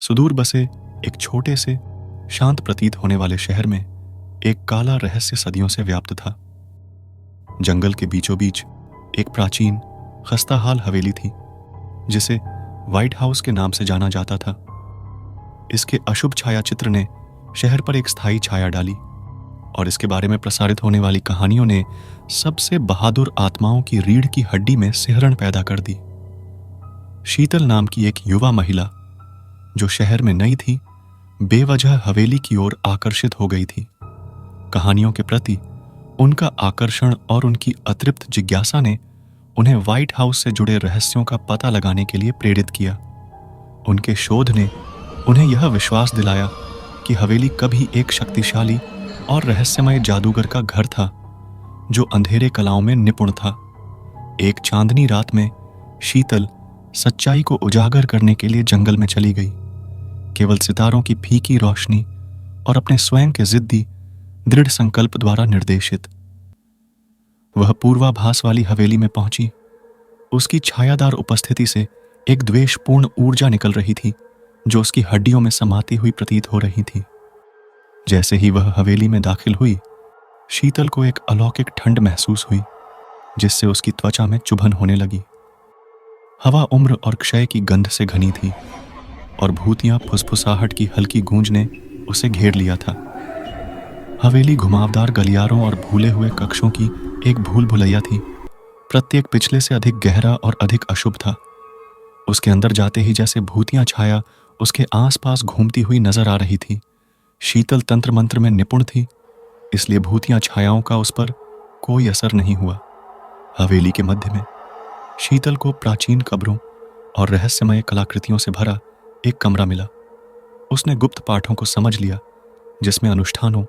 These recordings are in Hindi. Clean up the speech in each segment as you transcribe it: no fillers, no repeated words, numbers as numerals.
सुदूर बसे एक छोटे से शांत प्रतीत होने वाले शहर में एक काला रहस्य सदियों से व्याप्त था। जंगल के बीचों बीच एक प्राचीन खस्ताहाल हवेली थी जिसे व्हाइट हाउस के नाम से जाना जाता था। इसके अशुभ छाया चित्र ने शहर पर एक स्थायी छाया डाली और इसके बारे में प्रसारित होने वाली कहानियों ने सबसे बहादुर आत्माओं की रीढ़ की हड्डी में सिहरन पैदा कर दी। शीतल नाम की एक युवा महिला जो शहर में नई थी, बेवजह हवेली की ओर आकर्षित हो गई थी। कहानियों के प्रति उनका आकर्षण और उनकी अतृप्त जिज्ञासा ने उन्हें व्हाइट हाउस से जुड़े रहस्यों का पता लगाने के लिए प्रेरित किया। उनके शोध ने उन्हें यह विश्वास दिलाया कि हवेली कभी एक शक्तिशाली और रहस्यमय जादूगर का घर था जो अंधेरे कलाओं में निपुण था। एक चांदनी रात में शीतल सच्चाई को उजागर करने के लिए जंगल में चली गई, केवल सितारों की फीकी रोशनी और अपने स्वयं के जिद्दी दृढ़ संकल्प द्वारा निर्देशित। वह पूर्वाभास वाली हवेली में पहुंची। उसकी छायादार उपस्थिति से एक द्वेषपूर्ण ऊर्जा निकल रही थी जो उसकी हड्डियों में समाती हुई प्रतीत हो रही थी। जैसे ही वह हवेली में दाखिल हुई, शीतल को एक अलौकिक ठंड महसूस हुई जिससे उसकी त्वचा में चुभन होने लगी। हवा उम्र और क्षय की गंध से घनी थी और भूतियां फुसफुसाहट की हल्की गूंज ने उसे घेर लिया था। हवेली घुमावदार गलियारों और भूले हुए कक्षों की एक भूल भुलैया थी। प्रत्येक पिछले से अधिक गहरा और अधिक अशुभ था। उसके अंदर जाते ही जैसे भूतियां छाया उसके आसपास घूमती हुई नजर आ रही थी। शीतल तंत्र मंत्र में निपुण थी, इसलिए भूतियां छायाओं का उस पर कोई असर नहीं हुआ। हवेली के मध्य में शीतल को प्राचीन कब्रों और रहस्यमय कलाकृतियों से भरा एक कमरा मिला। उसने गुप्त पाठों को समझ लिया जिसमें अनुष्ठानों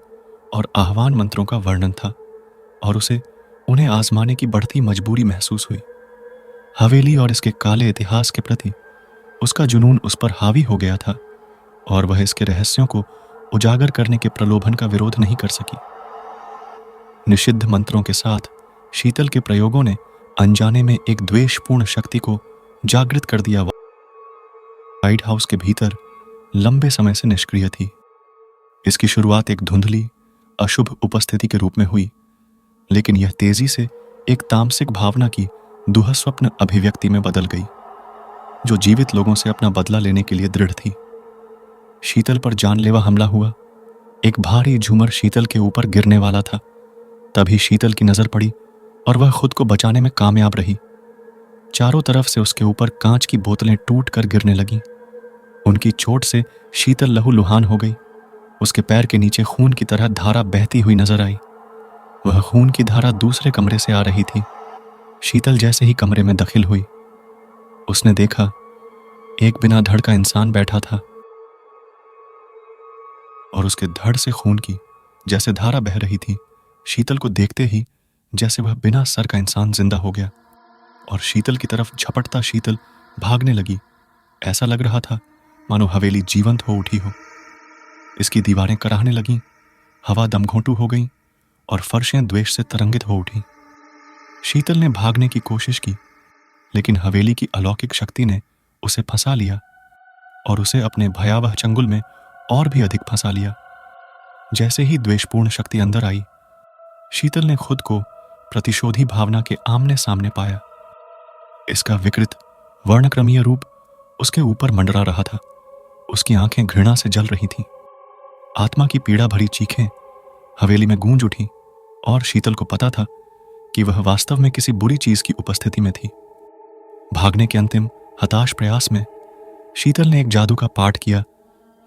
और आह्वान मंत्रों का वर्णन था और उसे उन्हें आजमाने की बढ़ती मजबूरी महसूस हुई। हवेली और इसके काले इतिहास के प्रति उसका जुनून उस पर हावी हो गया था और वह इसके रहस्यों को उजागर करने के प्रलोभन का विरोध नहीं कर सकी। निषिद्ध मंत्रों के साथ शीतल के प्रयोगों ने अनजाने में एक द्वेषपूर्ण शक्ति को जागृत कर दिया। व्हाइट हाउस के भीतर लंबे समय से निष्क्रिय थी। इसकी शुरुआत एक धुंधली अशुभ उपस्थिति के रूप में हुई, लेकिन यह तेजी से एक तामसिक भावना की दुःस्वप्न अभिव्यक्ति में बदल गई जो जीवित लोगों से अपना बदला लेने के लिए दृढ़ थी। शीतल पर जानलेवा हमला हुआ। एक भारी झूमर शीतल के ऊपर गिरने वाला था। तभी शीतल की नजर पड़ी और वह खुद को बचाने में कामयाब रही। चारों तरफ से उसके ऊपर कांच की बोतलें टूट कर गिरने लगीं। उनकी चोट से शीतल लहूलुहान हो गई। उसके पैर के नीचे खून की तरह धारा बहती हुई नजर आई। वह खून की धारा दूसरे कमरे से आ रही थी। शीतल जैसे ही कमरे में दाखिल हुई, उसने देखा एक बिना धड़ का इंसान बैठा था और उसके धड़ से खून की जैसे धारा बह रही थी। शीतल को देखते ही जैसे वह बिना सर का इंसान जिंदा हो गया और शीतल की तरफ झपटता शीतल भागने लगी। ऐसा लग रहा था मानो हवेली जीवंत हो उठी हो। इसकी दीवारें कराहने लगीं, हवा दमघोंटू हो गई और फर्शें द्वेष से तरंगित हो उठी। शीतल ने भागने की कोशिश की, लेकिन हवेली की अलौकिक शक्ति ने उसे फंसा लिया और उसे अपने भयावह चंगुल में और भी अधिक फंसा लिया। जैसे ही द्वेषपूर्ण शक्ति अंदर आई, शीतल ने खुद को प्रतिशोधी भावना के आमने सामने पाया। इसका विकृत वर्णक्रमीय रूप उसके ऊपर मंडरा रहा था। उसकी आंखें घृणा से जल रही थीं। आत्मा की पीड़ा भरी चीखें हवेली में गूंज उठी और शीतल को पता था कि वह वास्तव में किसी बुरी चीज की उपस्थिति में थी। भागने के अंतिम हताश प्रयास में शीतल ने एक जादू का पाठ किया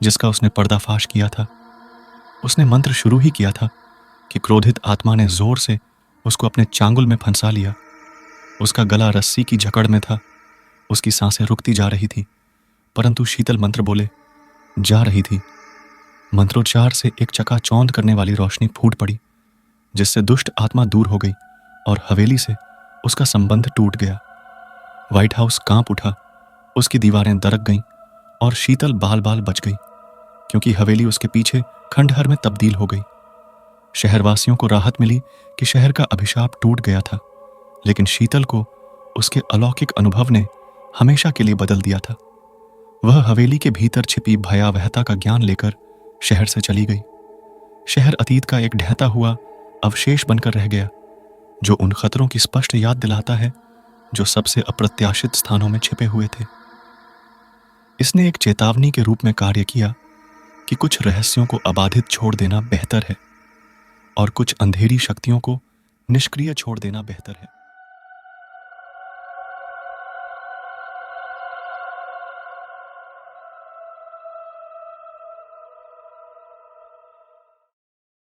जिसका उसने पर्दाफाश किया था। उसने मंत्र शुरू ही किया था कि क्रोधित आत्मा ने जोर से उसको अपने चांगुल में फंसा लिया। उसका गला रस्सी की जकड़ में था। उसकी सांसें रुकती जा रही थी, परंतु शीतल मंत्र बोले जा रही थी। मंत्रोच्चार से एक चकाचौंध करने वाली रोशनी फूट पड़ी जिससे दुष्ट आत्मा दूर हो गई और हवेली से उसका संबंध टूट गया। व्हाइट हाउस कांप उठा। उसकी दीवारें दरक गईं और शीतल बाल बाल बच गई क्योंकि हवेली उसके पीछे खंडहर में तब्दील हो गई। शहरवासियों को राहत मिली कि शहर का अभिशाप टूट गया था, लेकिन शीतल को उसके अलौकिक अनुभव ने हमेशा के लिए बदल दिया था। वह हवेली के भीतर छिपी भयावहता का ज्ञान लेकर शहर से चली गई। शहर अतीत का एक ढहता हुआ अवशेष बनकर रह गया, जो उन खतरों की स्पष्ट याद दिलाता है जो सबसे अप्रत्याशित स्थानों में छिपे हुए थे। इसने एक चेतावनी के रूप में कार्य किया कि कुछ रहस्यों को अबाधित छोड़ देना बेहतर है और कुछ अंधेरी शक्तियों को निष्क्रिय छोड़ देना बेहतर है।